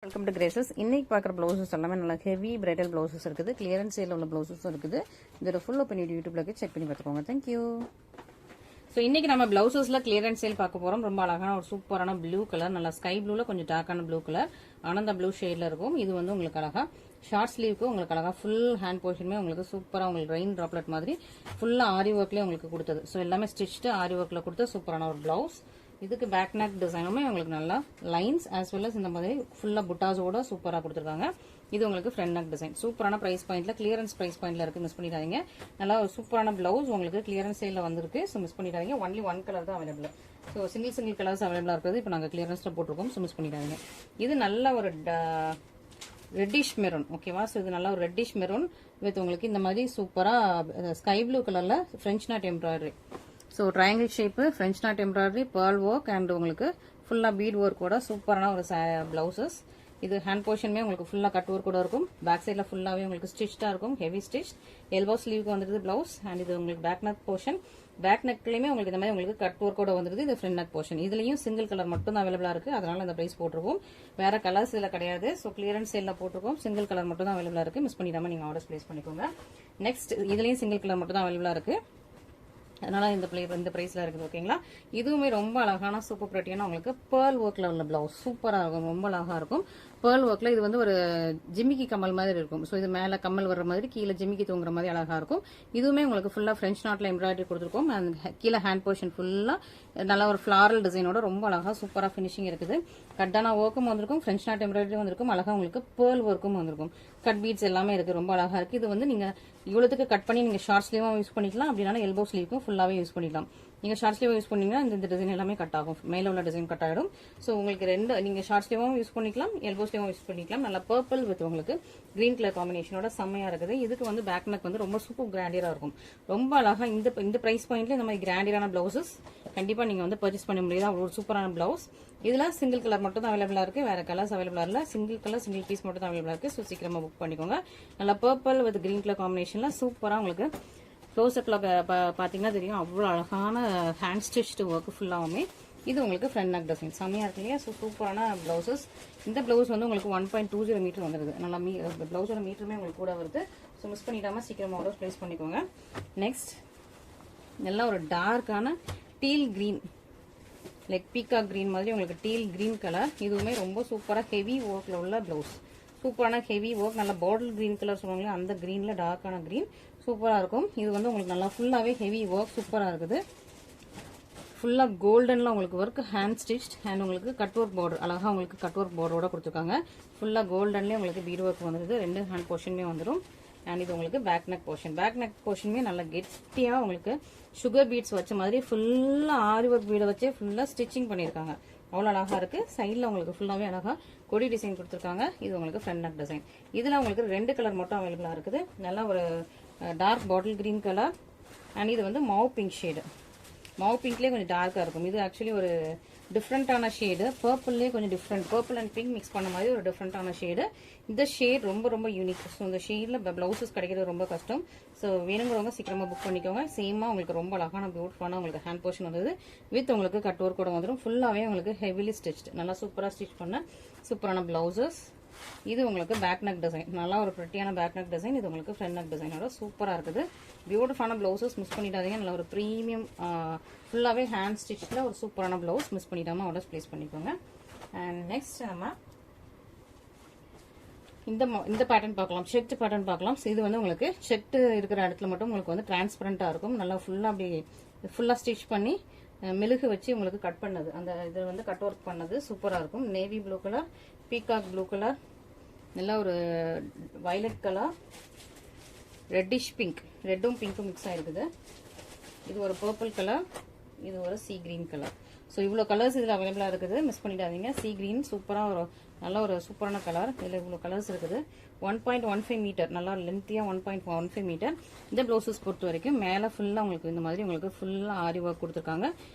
Welcome to Graces. இன்னைக்கு பார்க்குற blouses எல்லாமே நல்லா ஹெவி பிரைடல் ப்ளவுசஸ் இருக்குது. கிளியரன்ஸ் சேலில் உள்ள ப்ளவுசஸும் இருக்குது. இதோட ஃபுல் ஓப்பன் யூடியூப்ல செக் பண்ணி பார்த்துக்கோங்க. தேங்க்யூ. ஸோ இன்னைக்கு நம்ம பிளவுசஸ்ல கிளியரன்ஸ் சேல் பார்க்க போறோம். ரொம்ப அழகான ஒரு சூப்பரான ப்ளூ கலர், நல்லா ஸ்கை ப்ளூல கொஞ்சம் டார்க்கான ப்ளூ கலர், ஆனந்த ப்ளூ ஷேட்ல இருக்கும். இது வந்து உங்களுக்கு அழகா ஷார்ட் ஸ்லீவ்க்கு உங்களுக்கு அழகா ஃபுல் ஹேண்ட் போர்ஷனுமே உங்களுக்கு சூப்பரா உங்களுக்கு ரெயின் டிராப்லெட் மாதிரி ஃபுல்லா ஆரி ஒர்க்லேயே உங்களுக்கு கொடுத்தது. ஸோ எல்லாமே ஸ்டிச்டு ஆரி ஒர்க்ல கொடுத்த சூப்பரான ஒரு பிளவுஸ். இதுக்கு பேக் நெக் டிசைனுமே உங்களுக்கு நல்லா லைன்ஸ் ஆஸ் வெல் அஸ் இந்த மாதிரி ஃபுல்லா புட்டாஸோட சூப்பரா கொடுத்துருக்காங்க. இது உங்களுக்கு ஃப்ரண்ட் நெக் டிசைன் சூப்பரான பிரைஸ் பாயிண்ட்ல, கிளியரன்ஸ் பிரைஸ் பாயிண்ட்ல இருக்கு. மிஸ் பண்ணிடாதீங்க. நல்லா ஒரு சூப்பரான பிளவுஸ் உங்களுக்கு கிளியரன்ஸ் சேல்ல வந்திருக்கு. ஸோ மிஸ் பண்ணிடாதீங்க. ஒன்லி ஒன் கலர் தான் அவைலபிள். ஸோ சிங்கிள் கலர்ஸ் அவைலபிளா இருக்குது. இப்போ நாங்கள் கிளியரன்ஸ்ல போட்டிருக்கோம். ஸோ மிஸ் பண்ணிடாதீங்க. இது நல்ல ஒரு ரெட்டிஷ் மெரூன். ஓகேவா? ஸோ இது நல்ல ஒரு ரெட்டிஷ் மெரூன் வித் உங்களுக்கு இந்த மாதிரி சூப்பரா ஸ்கை ப்ளூ கலர்ல French not embroidery. So triangle shape, French not embroidery, pearl work and உங்களுக்கு ஃபுல்லா பீட் ஒர்க்கோட சூப்பரான ஒரு பிளவுசஸ். இது ஹேண்ட் போர்ஷனுமே உங்களுக்கு ஃபுல்லா கட் ஒர்க் கூட இருக்கும். பேக் சைட்ல ஃபுல்லாவே உங்களுக்கு ஸ்டிச்சா இருக்கும். Heavy stitch. எல்போ ஸ்லீவ்க்கு வந்துருது பிளவுஸ். அண்ட் இது உங்களுக்கு பேக் நெக் போர்ஷன். பேக் நெக்லயுமே உங்களுக்கு இந்த மாதிரி உங்களுக்கு கட் ஒர்க்கோட வந்துருது. இது ஃப்ரண்ட் நெக் போர்ஷன். இதுலயும் சிங்கிள் கலர் மட்டும் தான் அவைலபிளா இருக்கு. அதனால இந்த பிரைஸ் போட்டிருக்கோம். வேற கலர்ஸ் இதுல கிடையாது. ஸோ கிளியரன்ஸ் சேல்ல போட்டிருக்கோம். சிங்கிள் கலர் மட்டும் தான் அவைலபிளா இருக்கு. மிஸ் பண்ணிடாம நீங்க ஆர்டர்ஸ் பிளேஸ் பண்ணிக்கோங்க. நெக்ஸ்ட் இதுலயும் சிங்கிள் கலர் மட்டும் தான் அவைலபிளா இருக்கு. அதனால இந்த பிரைஸ்ல இருக்குது. ஓகேங்களா? இதுவுமே ரொம்ப அழகான சூப்பர் பிரிட்டியான உங்களுக்கு பேர்ல் ஒர்க்ல உள்ள பிளவுஸ் சூப்பரா இருக்கும். ரொம்ப அழகா இருக்கும். பேர்ல் ஒர்க்ல இது வந்து ஒரு ஜிமிக்கி கம்மல் மாதிரி இருக்கும். ஸோ இது மேல கம்மல் வர்ற மாதிரி, கீழே ஜிமிக்கி தூங்குற மாதிரி அழகா இருக்கும். இதுவுமே உங்களுக்கு ஃபுல்லா ஃப்ரெஞ்ச் நாட்ல எம்ப்ராய்டரி கொடுத்துருக்கோம். அண்ட் கீழே ஹேண்ட் போர்ஷன் ஃபுல்லா நல்லா ஒரு ஃபிளாரல் டிசைனோட ரொம்ப அழகா சூப்பரா ஃபினிஷிங் இருக்குது. கட்டான ஒர்க்கும் வந்திருக்கும், ஃப்ரெஞ்ச் நாட் எம்ப்ராய்டரி வந்திருக்கும், அழகா உங்களுக்கு பேர்ல் ஒர்க்கும் வந்திருக்கும். கட் பீட்ஸ் எல்லாமே இருக்கு. ரொம்ப அழகா இருக்கு. இது வந்து நீங்க இவ்வளவுக்கு கட் பண்ணி நீங்க ஷார்ட் ஸ்லீவும் யூஸ் பண்ணிக்கலாம். அப்படின்னா எல்போ ஸ்லீவ்க்கும் ஃபுல்லாவே யூஸ் பண்ணிக்கலாம். நீங்க ஷார்ட் ஸ்லீவ் யூஸ் பண்ணீங்கன்னா இந்த டிசைன் எல்லாமே கட் ஆகும். மேல உள்ள டிசைன் கட் ஆயிடும். ஸோ உங்களுக்கு நீங்க ஷார்ட் ஸ்லீவும் யூஸ் பண்ணிக்கலாம், எல்போ ஸ்லீவும் யூஸ் பண்ணிக்கலாம். நல்லா பர்பிள் வித் உங்களுக்கு கிரீன் கலர் காம்பினேஷனோட செம்மையா இருக்குது. இதுக்கு வந்து பேக் நெக் வந்து ரொம்ப சூப்பர் கிராண்டியரா இருக்கும். ரொம்ப அழகா இந்த பிரைஸ் பாயிண்ட்ல இந்த மாதிரி கிராண்டியரான பிளவுசஸ் கண்டிப்பா நீங்க வந்து பர்ச்சேஸ் பண்ண முடியாது. அவ்வளவு சூப்பரான பிளவுஸ். இதுல சிங்கிள் கலர் மட்டும் தான் அவைலபிளா இருக்கு. வேற கலர்ஸ் அவைலபிளா இல்ல. சிங்கிள் கலர் சிங்கிள் பீஸ் மட்டும் தான் அவைலபிளா இருக்கு. ஸோ சீக்கிரமா புக் பண்ணிக்கோங்க. நல்லா பர்பிள் வித் கிரீன் கலர் காம்பினேஷன்ல சூப்பரா உங்களுக்கு க்ளோஸ்அப்ல பாத்தீங்கன்னா தெரியும். அவ்வளவு அழகான ஹேண்ட் ஸ்டிச்டு ஒர்க் ஃபுல்லாவுமே. இது உங்களுக்கு ஃப்ரண்ட் நெக் டிசைன் செம்மையா இருக்கு இல்லையா? ஸோ சூப்பரான பிளவுசஸ். இந்த பிளவுஸ் வந்து உங்களுக்கு 1.20 மீட்டர் வந்துருது. நல்லா பிளவுஸோட மீட்டருமே உங்களுக்கு கூட வருது. ஸோ மிஸ் பண்ணிடாம சீக்கிரமா ஆர்டர் பிளேஸ் பண்ணிக்கோங்க. நெக்ஸ்ட் நல்லா ஒரு டார்க்கான டீல் கிரீன், லைக் பீக்கா கிரீன் மாதிரி உங்களுக்கு டீல் கிரீன் கலர். இதுவுமே ரொம்ப சூப்பரா ஹெவி ஒர்க்ல உள்ள பிளவுஸ். சூப்பரான ஹெவி ஒர்க், நல்ல பாட்டில் கிரீன் கலர் சொல்லுவாங்க, அந்த கிரீன்ல டார்க்கான கிரீன் சூப்பரா இருக்கும். இது வந்து உங்களுக்கு நல்லா ஃபுல்லாவே ஹெவி ஒர்க் சூப்பரா இருக்குது. ஃபுல்லா கோல்டன்ல உங்களுக்கு ஒர்க், ஹேண்ட் ஸ்டிச் அண்ட் உங்களுக்கு கட் ஒர்க் பார்டர், அழகா உங்களுக்கு கட் ஒர்க் பார்டரோட கொடுத்துருக்காங்க. ஃபுல்லா கோல்டன்லயே உங்களுக்கு பீட் ஒர்க் வந்துருது. ரெண்டு ஹேண்ட் போர்ஷனுமே வந்துடும். அண்ட் இது உங்களுக்கு back neck portion. Back neck போர்ஷனுமே நல்லா கெட்டியா உங்களுக்கு சுகர் பீட்ஸ் வச்ச மாதிரி ஃபுல்லா ஆரி ஒர்க் பீடை வச்சு ஃபுல்லா ஸ்டிச்சிங் பண்ணிருக்காங்க. அவ்வளவு அழகா இருக்கு. சைட்ல உங்களுக்கு ஃபுல்லாவே அழகா கொடி டிசைன் கொடுத்துருக்காங்க. இது உங்களுக்கு ஃப்ரண்ட் நெக் டிசைன். இதுல உங்களுக்கு ரெண்டு கலர் மட்டும் அவைலபிளா இருக்குது. நல்லா ஒரு dark bottle green colour and இது வந்து மாவ் பிங்க் ஷேடு. மாவ் பிங்க்லேயே கொஞ்சம் டார்க்கா இருக்கும். இது ஆக்சுவலி ஒரு டிஃப்ரெண்டான ஷேடு. பர்பிள்லேயே கொஞ்சம் different, purple and pink mix பண்ண மாதிரி ஒரு டிஃப்ரெண்டான ஷேடு. இந்த ஷேட் ரொம்ப ரொம்ப யூனிக். ஸோ இந்த ஷேட்ல பிளவுசஸ் கிடைக்கிறது ரொம்ப கஷ்டம். ஸோ வேணுங்கிறவங்க சீக்கிரமா புக் பண்ணிக்கோங்க. சேமா உங்களுக்கு ரொம்ப அழகான பியூட்டிஃபுல்லான உங்களுக்கு ஹேண்ட் போர்ஷன் வந்தது வித் உங்களுக்கு கட் ஒர்க் கூட வந்துடும். ஃபுல்லாவே உங்களுக்கு ஹெவிலி ஸ்டிச், நல்லா சூப்பரா ஸ்டிச் பண்ண சூப்பரான பிளவுசஸ். இது உங்களுக்கு பேக் நெக் டிசைன், நல்லா ஒரு பிரிட்டியான பேக் நெக் டிசைன். இது உங்களுக்கு ஃப்ரண்ட் நெக் டிசைனோட சூப்பரா இருக்குது. பியூட்டிஃபுல்லான பிளவுசஸ் மிஸ் பண்ணிடாதீங்க. நல்ல ஒரு ப்ரீமியம் ஃபுல்லாவே ஹேண்ட் ஸ்டிச்ல ஒரு சூப்பரான பிளவுஸ். மிஸ் பண்ணிடாம ஆர்டர்ஸ் பிளேஸ் பண்ணிக்கோங்க. அண்ட் நெக்ஸ்ட் நம்ம இந்த பேட்டர்ன் பார்க்கலாம். செட் பேட்டர்ன் பார்க்கலாம். இது வந்து உங்களுக்கு செட் இருக்கிற இடத்துல மட்டும் உங்களுக்கு வந்து டிரான்ஸ்பரண்டா இருக்கும். நல்லா ஃபுல்லா அப்படி ஃபுல்லா ஸ்டிச் பண்ணி மெழுகு வச்சு உங்களுக்கு கட் பண்ணது, அந்த இது வந்து கட் ஒர்க் பண்ணது சூப்பரா இருக்கும். Navy blue colour, peacock blue colour, நல்லா ஒரு வயலட் கலர், ரெட்டிஷ் பிங்க், ரெட்டும் பிங்க்கும் மிக்ஸ் ஆயிருக்குது. இது ஒரு பர்பிள் கலர், இது ஒரு சீ கிரீன் கலர். ஸோ இவ்வளோ கலர்ஸ் இதில் அவைலபிளாக இருக்குது. மிஸ் பண்ணிடாதீங்க. சீ கிரீன் சூப்பராக ஒரு நல்ல ஒரு சூப்பரான கலர். இதில் இவ்வளோ கலர்ஸ் இருக்குது. 1.15 மீட்டர், நல்லா லென்த்தியாக 1.15 மீட்டர். இந்த பிளவுசஸ் பொறுத்த வரைக்கும் மேலே ஃபுல்லாக உங்களுக்கு இந்த மாதிரி உங்களுக்கு ஃபுல்லாக ஆரி ஒர்க் கொடுத்துருக்காங்க.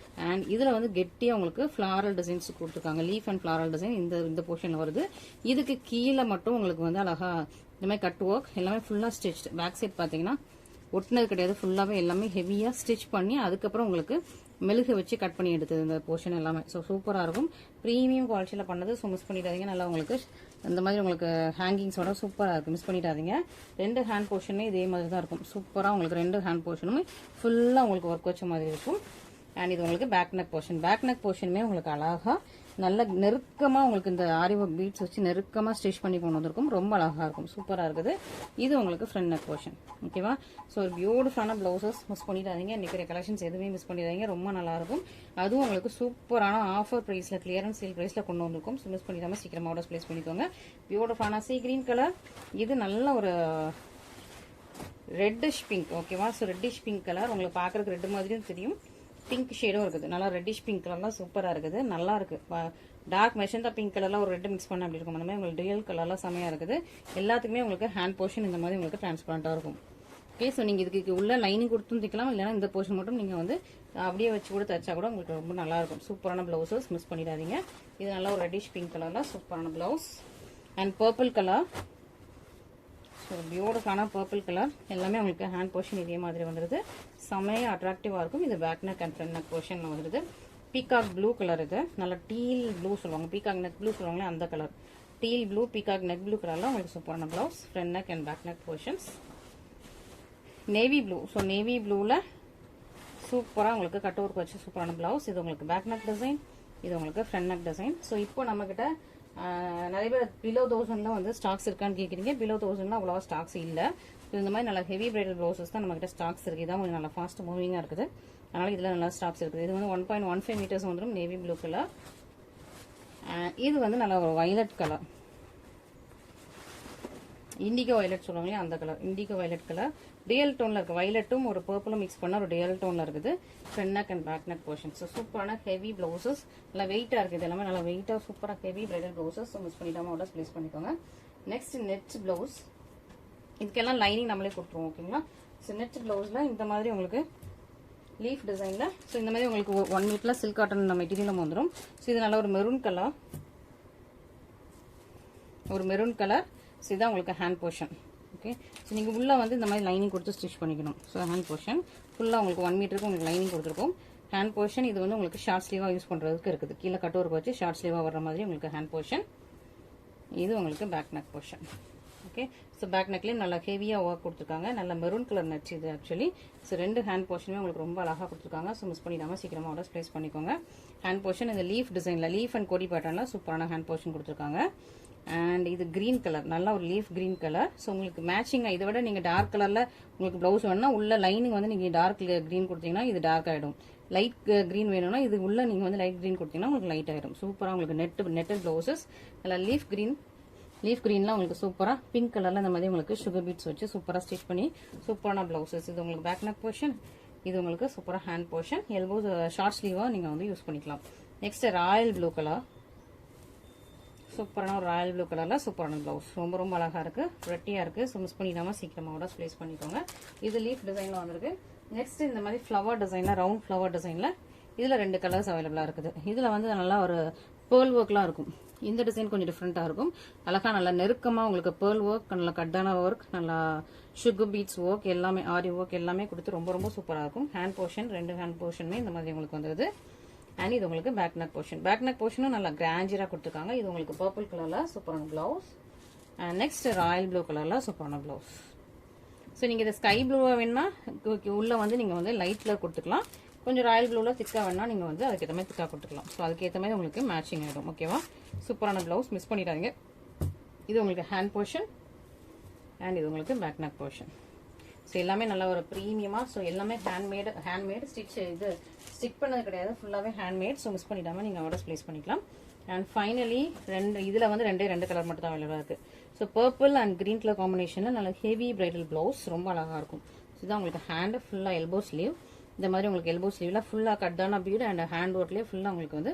அண்ட் இதில் வந்து கெட்டியாக உங்களுக்கு ஃப்ளாரல் டிசைன்ஸ் கொடுத்துருக்காங்க. லீஃப் அண்ட் ஃப்ளாரல் டிசைன் இந்த போர்ஷனில் வருது. இதுக்கு கீழே மட்டும் உங்களுக்கு வந்து அழகா இந்த மாதிரி கட் ஒர்க் எல்லாமே ஃபுல்லாக ஸ்டிச். பேக் சைட் பார்த்தீங்கன்னா ஒட்டினது கிடையாது. ஃபுல்லாவே எல்லாமே ஹெவியா ஸ்டிச் பண்ணி அதுக்கப்புறம் உங்களுக்கு மெழுகு வச்சு கட் பண்ணி எடுத்தது இந்த போர்ஷன் எல்லாமே. ஸோ சூப்பராக இருக்கும், ப்ரீமியம் குவாலிட்டியில் பண்ணது. ஸோ மிஸ் பண்ணிடாதீங்க. நல்லா உங்களுக்கு இந்த மாதிரி உங்களுக்கு ஹேங்கிங்ஸோட சூப்பராக இருக்கும், மிஸ் பண்ணிடாதீங்க. 2 ஹேண்ட் போர்ஷனே இதே மாதிரி தான் இருக்கும். சூப்பராக உங்களுக்கு 2 ஹேண்ட் போர்ஷனுமே ஃபுல்லாக உங்களுக்கு ஒர்க் வச்ச மாதிரி இருக்கும். அண்ட் இது உங்களுக்கு back neck portion. Back neck போர்ஷனுமே உங்களுக்கு அழகாக நல்ல நெருக்கமாக உங்களுக்கு இந்த ஆரி ஒர்க் பீட்ஸ் வச்சு நெருக்கமாக ஸ்டிச் பண்ணி கொண்டு வந்திருக்கும். ரொம்ப அழகாக இருக்கும், சூப்பராக இருக்குது. இது உங்களுக்கு ஃப்ரண்ட் நெக் போர்ஷன். ஓகேவா? ஸோ ஒரு பியூட்டிஃபுல்லான ப்ளவுசஸ் மிஸ் பண்ணிடாதீங்க. இன்றைக்கி கலெக்ஷன்ஸ் எதுவுமே மிஸ் பண்ணிடாதீங்க, ரொம்ப நல்லாயிருக்கும். அதுவும் உங்களுக்கு சூப்பரான ஆஃபர் ப்ரைஸில், கிளியரன்ஸ் சேல் ப்ரைஸில் கொண்டு வந்திருக்கும். ஸோ மிஸ் பண்ணிடாமல் சீக்கிரமாக ஆர்டர்ஸ் ப்ளேஸ் பண்ணிக்கோங்க. பியூட்டிஃபுல்லான சீ கிரீன் கலர், இது நல்ல ஒரு ரெட்டிஷ் பிங்க். ஓகேவா? ஸோ ரெட்டிஷ் பிங்க் கலர் உங்களுக்கு பார்க்குறதுக்கு ரெட் மாதிரியும் தெரியும், பிங்க் ஷேடும் இருக்குது. நல்லா ரெட்டிஷ் பிங்க் கலர்லாம் சூப்பராக இருக்குது, நல்லா இருக்கு. டார்க் மெஷந்தா பிங்க் கலர்லாம் ஒரு ரெட் மிக்ஸ் பண்ண அப்படி இருக்கும். அந்த மாதிரி உங்களுக்கு ரியல் கலர்லாம் செமையாக இருக்குது. எல்லாத்துக்குமே உங்களுக்கு ஹேண்ட் போர்ஷன் இந்த மாதிரி உங்களுக்கு டிரான்ஸ்பரண்டாக இருக்கும். ஓகே, ஸோ நீங்கள் இதுக்கு உள்ள லைனிங் கொடுத்தும் தைக்கலாம், இல்லைனா இந்த போர்ஷன் மட்டும் நீங்கள் வந்து அப்படியே வச்சு கூட தைச்சா கூட உங்களுக்கு ரொம்ப நல்லா இருக்கும். சூப்பரான ப்ளவுசஸ் மிஸ் பண்ணிடாதீங்க. இது நல்லா ஒரு ரெட்டிஷ் பிங்க் கலரில் சூப்பரான blouse. And purple colour, so பியூட்டிஃபுல்லான பர்பிள் கலர். எல்லாமே உங்களுக்கு ஹேண்ட் போர்ஷன் இதே மாதிரி வந்துடுது, செமையாக அட்ராக்டிவாக இருக்கும். இது back neck and front neck portion வந்துடுது. பீகாக் ப்ளூ கலர், இது நல்ல டீல் ப்ளூ சொல்லுவாங்க, பீகாக் நெக் ப்ளூ சொல்லுவாங்களே அந்த colour. Teal blue, peacock neck blue கலரில் உங்களுக்கு சூப்பரான blouse. Front neck and back neck portions. Navy blue, so navy ப்ளூவில் சூப்பராக உங்களுக்கு கட் ஒர்க் வச்சு சூப்பரான ப்ளவுஸ். இது உங்களுக்கு பேக் நெக் டிசைன், இது உங்களுக்கு ஃப்ரண்ட் நெக் டிசைன். ஸோ இப்போ நம்மக்கிட்ட நிறைய பேர் பிலோ 1000 வந்து ஸ்டாக்ஸ் இருக்கான்னு கேட்குறீங்க. பிலோ 1000 அவ்வளோவா ஸ்டாக்ஸ் இல்லை. இந்த மாதிரி நல்லா ஹெவி பிரைடல் ப்ளவுசஸ் தான் நம்மகிட்ட ஸ்டாக்ஸ் இருக்குது. இதான் கொஞ்சம் நல்லா ஃபாஸ்ட் மூவிங்காக இருக்குது, அதனால் இதில் நல்லா ஸ்டாக்ஸ் இருக்குது. இது வந்து 1.15 மீட்டர்ஸ் வந்துடும், நேவி ப்ளூ கலர். இது வந்து நல்லா ஒரு வயலட் கலர், இண்டிகோ வயலட் சொல்லுவாங்களே அந்த colour, indigo violet colour. Dual டோனில் இருக்குது, வயலட்டும் ஒரு பர்பிளும் மிக்ஸ் பண்ண ஒரு டியல் டோனில் இருக்குது. Front neck and back neck portion. So சூப்பரான ஹெவி ப்ளவுசஸ், நல்லா வெயிட்டாக இருக்குது. எல்லாமே நல்லா வெயிட்டாக சூப்பராக heavy bridal blouses. So miss பண்ணிடாமல் ஆர்டர்ஸ் ப்ளேஸ் பண்ணிக்கோங்க. நெக்ஸ்ட் நெட் ப்ளவுஸ், இதுக்கெல்லாம் லைனிங் நம்மளே கொடுத்துருவோம். ஓகேங்களா? ஸோ நெட் ப்ளவுஸில் இந்த மாதிரி உங்களுக்கு லீஃப் டிசைனில், ஸோ இந்த மாதிரி உங்களுக்கு 1 மீட்டரில் சில்க் காட்டன் மெட்டீரியலும் வந்துடும். ஸோ இது நல்ல ஒரு மெரூன் கலர், ஒரு மெரூன் கலர். ஸோ இதுதான் உங்களுக்கு ஹேண்ட் போர்ஷன். ஓகே, ஸோ நீங்கள் உள்ளே வந்து இந்த மாதிரி லைனிங் கொடுத்து ஸ்டிச் பண்ணிக்கணும். ஸோ ஹேண்ட் போர்ஷன் ஃபுல்லாக உங்களுக்கு 1 மீட்டருக்கு உங்களுக்கு லைனிங் கொடுத்துருக்கும். ஹேண்ட் போர்ஷன் இது வந்து உங்களுக்கு ஷார்ட் ஸ்லீவாக யூஸ் பண்ணுறதுக்கு இருக்குது. கீழே கட் ஒர்க் வச்சு ஷார்ட் ஸ்லீவாக வர்ற மாதிரி உங்களுக்கு ஹேண்ட் போர்ஷன். இது உங்களுக்கு back neck portion. Okay, so back நெக்லேயும் நல்லா ஹெவியாக ஒர்க் கொடுத்துருக்காங்க. நல்ல மெரூன் கலர் நச்சு இது ஆக்சுவலி. ஸோ 2 ஹேண்ட் போர்ஷனுமே உங்களுக்கு ரொம்ப அழகாக கொடுத்துருக்காங்க. ஸோ மிஸ் பண்ணிடாமல் சீக்கிரமாக ஆர்டர்ஸ் ப்ளேஸ் பண்ணிக்கோங்க. ஹேண்ட் போர்ஷன் இந்த லீஃப் டிசைனில், லீஃப் அண்ட் கொடி பேட்டர்னில் சூப்பரான ஹேண்ட் போர்ஷன் கொடுத்துருக்காங்க. அண்ட் இது கிரீன் கலர், நல்லா ஒரு லீஃப் கிரீன் கலர். ஸோ உங்களுக்கு மேட்சிங்காக, இதை விட நீங்கள் டார்க் கலரில் உங்களுக்கு ப்ளவுஸ் வேணும்னா உள்ள லைனிங் வந்து நீங்கள் டார்க் கிரீன் கொடுத்தீங்கன்னா இது டார்க் ஆகிடும். லைட் கிரீன் வேணும்னா இது உள்ள நீங்கள் வந்து லைட் கிரீன் கொடுத்தீங்கன்னா உங்களுக்கு லைட் ஆகிடும். சூப்பராக உங்களுக்கு நெட்டட் ப்ளவுசஸ். நல்லா லீஃப் கிரீன்லாம் உங்களுக்கு சூப்பராக பிங்க் கலரில் இந்த மாதிரி உங்களுக்கு சுகர் பீட்ஸ் வச்சு சூப்பராக ஸ்டிச் பண்ணி சூப்பரான ப்ளவுசஸ். இது உங்களுக்கு பேக் நெக் போர்ஷன், இது உங்களுக்கு சூப்பராக ஹேண்ட் போர்ஷன். எல்போஸ் ஷார்ட் ஸ்லீவாக நீங்கள் வந்து யூஸ் பண்ணிக்கலாம். நெக்ஸ்ட் ராயல் ப்ளூ கலர், சூப்பரான ஒரு ராயல் ப்ளூ கலரில் சூப்பரான ப்ளவுஸ். ரொம்ப ரொம்ப அழகாக இருக்குது, ரெட்டியாக இருக்குது. ஸோ மிஸ் பண்ணிடாமல் சீக்கிரமாக ஆர்டர்ஸ் ப்ளேஸ் பண்ணிக்கோங்க. இது லீஃப் டிசைனில் வந்திருக்கு. நெக்ஸ்ட் இந்த மாதிரி ஃப்ளவர் டிசைனில், ரவுண்ட் ஃப்ளவர் டிசைனில் இதில் 2 கலர்ஸ் அவைலபிளாக இருக்குது. இதில் வந்து நல்லா ஒரு பேர்ல் ஒர்க்லாம் இருக்கும். இந்த டிசைன் கொஞ்சம் டிஃப்ரெண்ட்டாக இருக்கும். அழகாக நல்லா நெருக்கமாக உங்களுக்கு பேர்ல் ஒர்க், நல்லா கட்டான ஒர்க், நல்லா சுகர் பீட்ஸ் ஒர்க், எல்லாமே ஆரி ஒர்க் எல்லாமே கொடுத்து ரொம்ப ரொம்ப சூப்பராக இருக்கும். ஹேண்ட் போர்ஷன் 2 ஹேண்ட் போர்ஷனுமே இந்த மாதிரி உங்களுக்கு வந்துடுது. அண்ட் இது உங்களுக்கு back neck portion. Back neck போர்ஷனும் நல்லா கிராண்டியராக கொடுத்துருக்காங்க. இது உங்களுக்கு பர்பிள் கலரில் சூப்பரான blouse. And next royal blue கலரில் சூப்பரான ப்ளவுஸ். ஸோ நீங்கள் இதை ஸ்கை ப்ளூவாக வேணுன்னா உள்ளே வந்து நீங்கள் வந்து லைட் கலர் கொடுத்துக்கலாம். கொஞ்சம் ராயல் ப்ளூவில் திக்காக வேணா நீங்கள் வந்து அதுக்கேற்ற மாதிரி திக்காக கொடுத்துக்கலாம். ஸோ அதுக்கேற்ற மாதிரி உங்களுக்கு மேட்சிங் ஆகிடும். ஓகேவா? சூப்பரான ப்ளவுஸ், மிஸ் பண்ணிடாதீங்க. இது உங்களுக்கு ஹேண்ட் போர்ஷன் அண்ட் இது உங்களுக்கு பேக் நெக் போர்ஷன். ஸோ எல்லாமே நல்லா ஒரு ப்ரீமியமாக. ஸோ எல்லாமே ஹேண்ட்மேட் ஸ்டிச் பண்ணது கிடையாது, ஃபுல்லாகவே ஹேண்ட்மேட். ஸோ மிஸ் பண்ணிடாமல் நீங்கள் ஆர்டர்ஸ் ப்ளேஸ் பண்ணிக்கலாம். அண்ட் ஃபைனலி இதில் வந்து 2 கலர் மட்டும் தான் அவைலபிளாக இருக்குது. So purple and green colour காம்பினேஷனில் நல்ல ஹெவி பிரைடல் ப்ளவுஸ், ரொம்ப அழகாக இருக்கும். இதுதான் உங்களுக்கு ஹேண்டு ஃபுல்லாக எல்போ ஸ்லீவ். இந்த மாதிரி உங்களுக்கு எல்போ ஸ்லீவில் ஃபுல்லாக கட்டான பீட் அண்ட் ஹேண்ட் ஒர்க்லேயே ஃபுல்லாக உங்களுக்கு வந்து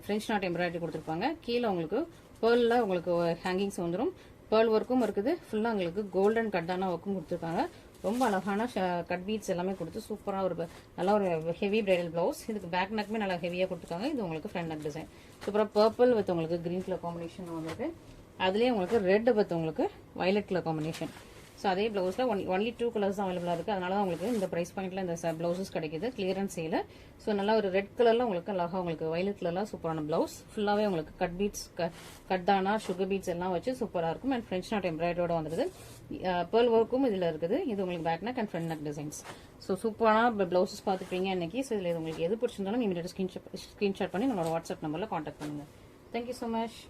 ஃப்ரெஞ்ச் நாட் எம்ப்ராய்டரி கொடுத்துருப்பாங்க. கீழே உங்களுக்கு பேர்லில் உங்களுக்கு ஹேங்கிங்ஸ் வந்துடும். பேர்ல் ஒர்க்கும் இருக்குது, ஃபுல்லாக உங்களுக்கு கோல்டன் கட்டான ஒர்க்கும் கொடுத்துருக்காங்க. ரொம்ப அழகான கட் பீட்ஸ் எல்லாமே கொடுத்து சூப்பராக ஒரு நல்லா ஒரு ஹெவி பிரைடல் ப்ளவுஸ். இதுக்கு பேக் நெக்குமே நல்லா ஹெவியாக கொடுத்துருக்காங்க. இது உங்களுக்கு ஃப்ரண்ட் நெக் டிசைன். சூப்பராக பர்பிள் வித் உங்களுக்கு க்ரீன் கலர் காம்பினேஷன் வந்துருக்கு. அதுலேயே உங்களுக்கு ரெட் வித் உங்களுக்கு வயலட் கலர் காம்பினேஷன். ஸோ அதே ப்ளவுஸில் ஒன்லி 2 கலர்ஸ் தான் அவைலபிளாக இருக்குது. அதனால தான் உங்களுக்கு இந்த ப்ரைஸ் பாயிண்ட்டில் இந்த ப்ளவுசஸ் கிடைக்குது கிளியரன்ஸ் சேல. ஸோ நல்லா ஒரு ரெட் கலரில் உங்களுக்கு அழகாக உங்களுக்கு வயலட் கலரில் சூப்பரான ப்ளவுஸ். ஃபுல்லாகவே உங்களுக்கு கட் பீட்ஸ், கட்டானா, சுகர் பீட்ஸ் எல்லாம் வச்சு சூப்பராக இருக்கும். அண்ட் ஃப்ரெஞ்ச் நாட் எம்ப்ராய்டரோட வந்துருது. பேர்ல் ஒர்க்கும் இதில் இருக்குது. இது உங்களுக்கு back neck and front neck designs. So சூப்பரான ப்ளவுசஸ் பார்த்துப்பீங்க இன்னைக்கு. ஸோ இதில் உங்களுக்கு எது பிடிச்சிருந்தாலும் இமீடியட் ஸ்க்ரீன்ஷாட் பண்ணி நம்மளோட வாட்ஸ்அப் நம்பரில் காண்டாக்ட் பண்ணுங்கள். Thank you so much.